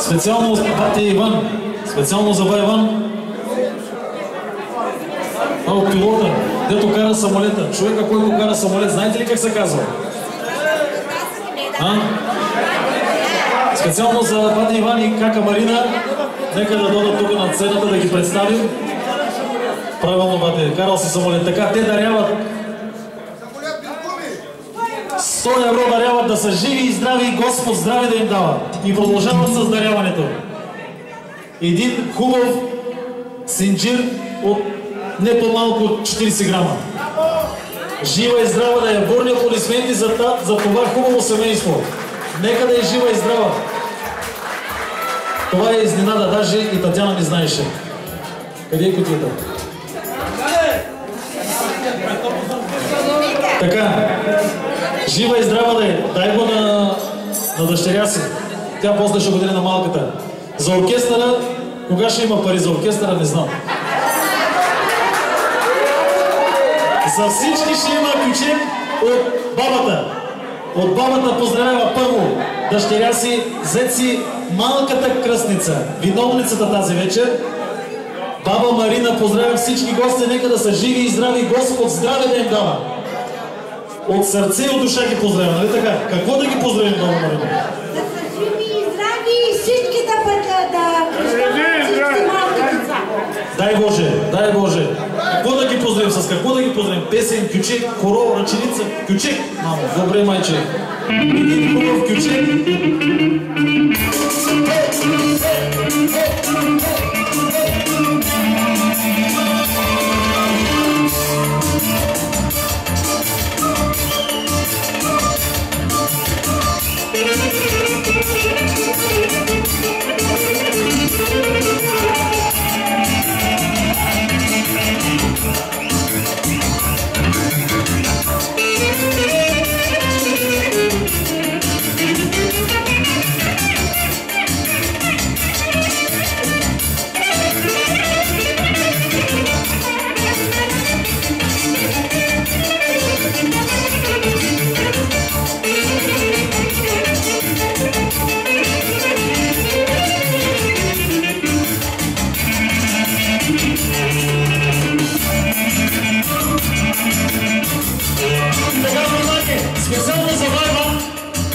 Специално за бати Иван. Специално за бай Иван. От пилота, дето кара самолета. Човека, който кара самолет, знаете ли как се казва? Специално за бати Иван и кака Марина. Нека да дойдат тук на сцената да ги представим. Правилно, бате, карал си самолет. Така, те даряват 100 евро даряват да са живи и здрави и Господ здраве да им дава. И продължават с даряването. Един хубав синджир от не по-малко от 40 грама. Жива и здрава да я бурни аплодисменти за това хубаво семейство. Нека да е жива и здрава. Това е изненада, даже и Татяна не знаеше. Къде е кутията? Така, жива и здрава да е. Дай го на дъщеря си. Тя после ще го даде на малката. За оркестъра, кога ще има пари за оркестъра, не знам. За всички ще има ключе от бабата. От бабата поздравява първо дъщеря си, зет си, малката кръстница, виновницата тази вечер. Баба Марина поздравя всички гости, нека да са живи и здрави, Господ здраве да им дава. От сърце и от душа ги поздравя, нали така? Какво да ги поздравим, баба Марина? Да са живи и здрави и всички да всички малки деца. Дай Боже, дай Боже. Какво да ги поздравим? С какво да ги поздравим? Песен, кючек, хоро, ръченица, кючек. Мамо, добре, майче. Един хубав кючек.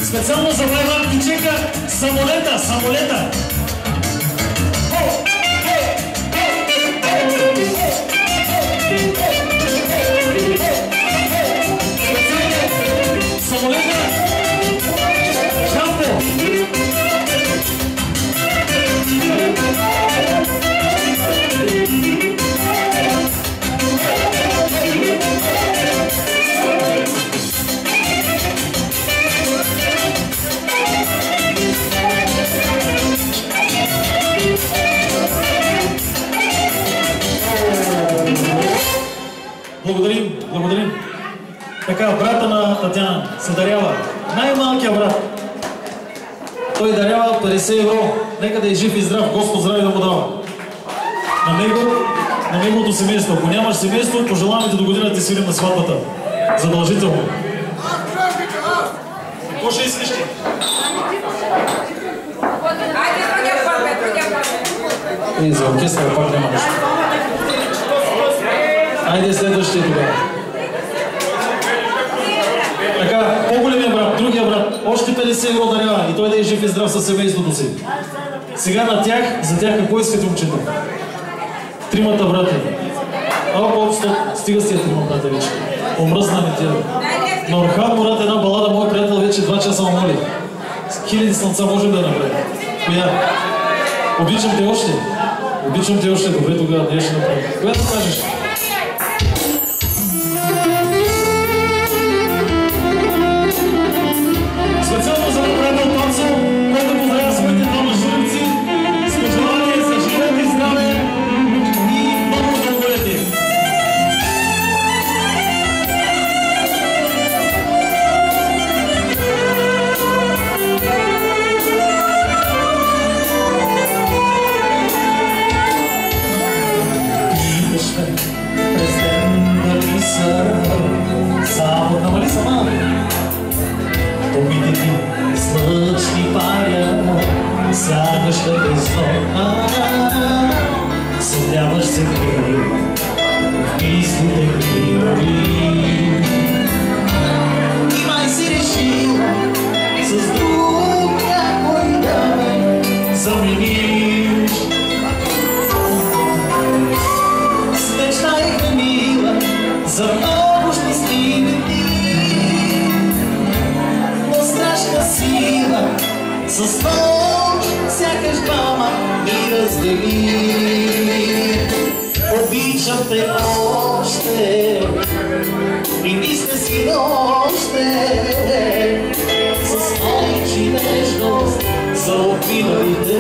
Специално забавям кючека самолета, самолета. Самолета, Джамбо. Благодарим, благодарим. Така, брата на Татяна се дарява. Най-малкият брат. Той дарява 50 евро. Нека да е жив и здрав. Господ здраве да му дава. На неговото семейство. Ако нямаш семейство, пожелаваме ти до година да ти свирим на сватбата. Задължително. Какво ще искаш ти? За оркестъра пак няма нещо. Айде следващия тогава. Така, по-големия брат, другия брат, още 50 евро дарява и той да е жив и здрав със семейството си. Сега на тях, за тях какво искате, момчета? Тримата брати. Общо, стига с тия трима брата вече. Омръзна ми тия. На Орхан Мурат една балада, мой приятел вече 2 часа моли. Хиляди слънца можем да направим. Коя? Обичам те още. Обичам те още. Добре, тогава не ще направим. Която кажеш? Специално за приятел Панцо, който поздравя своите двама журици, с пожелание за живот и здраве и много дълголетие. мъжка бездна. Съмняваш се ти в мислите ми. И май си решила с друг някой да ме замениш. С мечтаихме мила за много щастливи дни, но страшна сила с нощ сякаш двама ни раздели. Обичам те още и мисля си още с обич и нежност за отминалите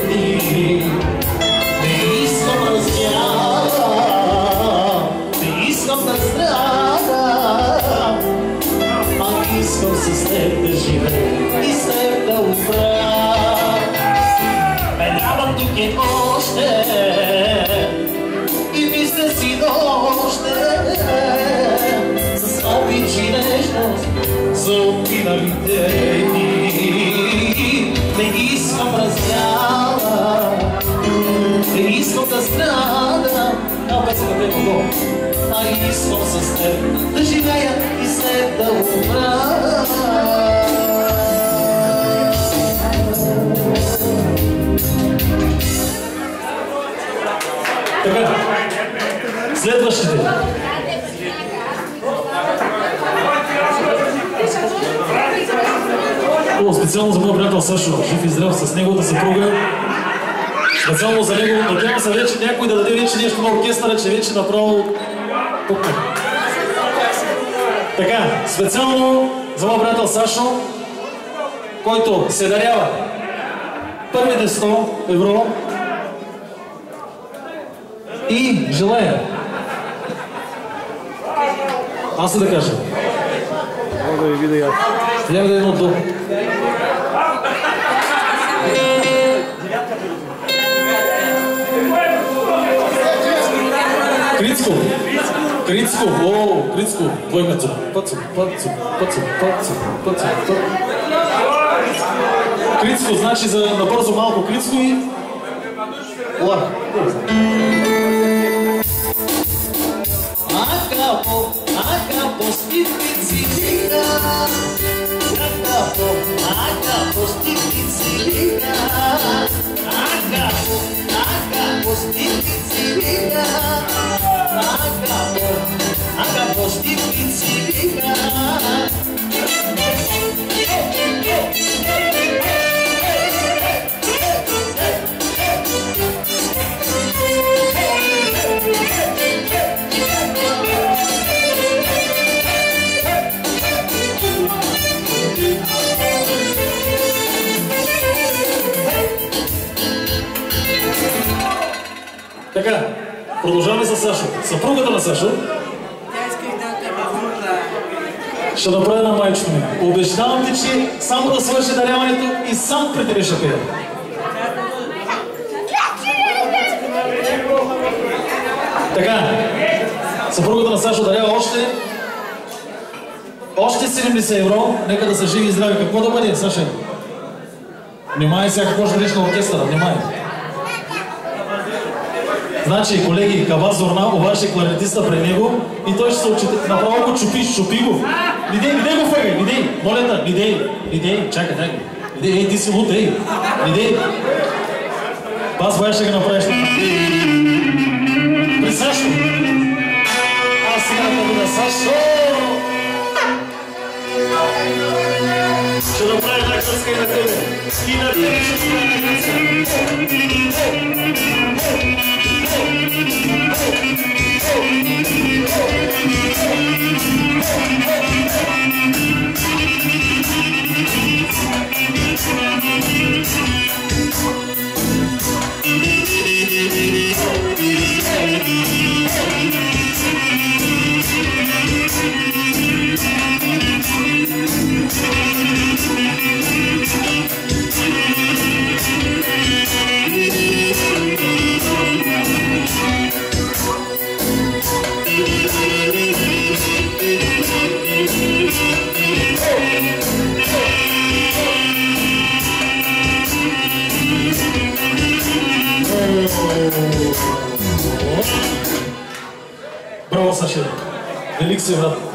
дни. Не искам раздяла, не искам да страда, а искам с теб да живея и с теб да умра. Ме няма тук е още и мисля си още с обич и нежност за отминалите дни. Не искам раздяла, не искам да страда, а искам с теб да живея и с теб да умра. Така, следващите. Специално за моят приятел Сашо, жив и здрав с неговата съпруга. Специално за него, надявам се вече някой да даде вече нещо на оркестъра, че вече направо пукне. Така, специално за моят приятел Сашо, който се дарява първите 100 евро и желая. Аз да кажа. Мога да ви видя я. Няма да едно до. Крицко! Крицко! О, Крицко! Двойката. Пъцу. Крицко, значи за набързо малко Крицко и... Ла. Акапо, стипицилика. Акапо, стипицилика. Акапо, стипицилika. Акапо, стипицилika. Така, продължаваме с Сашо. Съпругата на Сашо ще направя на майчето ми. Обещавам ти, че само да свърши даряването и сам при тебе ще пея. Така, съпругата на Сашо дарява още 70 евро. Нека да са живи и здрави. Какво да бъде, Саша? Внимай сега какво ще дадеш на оркестъра. Внимай. Значи, колеги, Каба Зорна, обаче кларнетиста пред него и той ще се очите. Направо го чупиш, чупи го. Видей го, Фега, видей. Моля те, видей. Чакай. Видей, ти си лут, видей. Бас бая ще го направиш. При Сашо. Аз сега да бъда Сашо. Ще направя една кръска и на тебе. И на тебе ще Браво, Саши. Велик си, брат.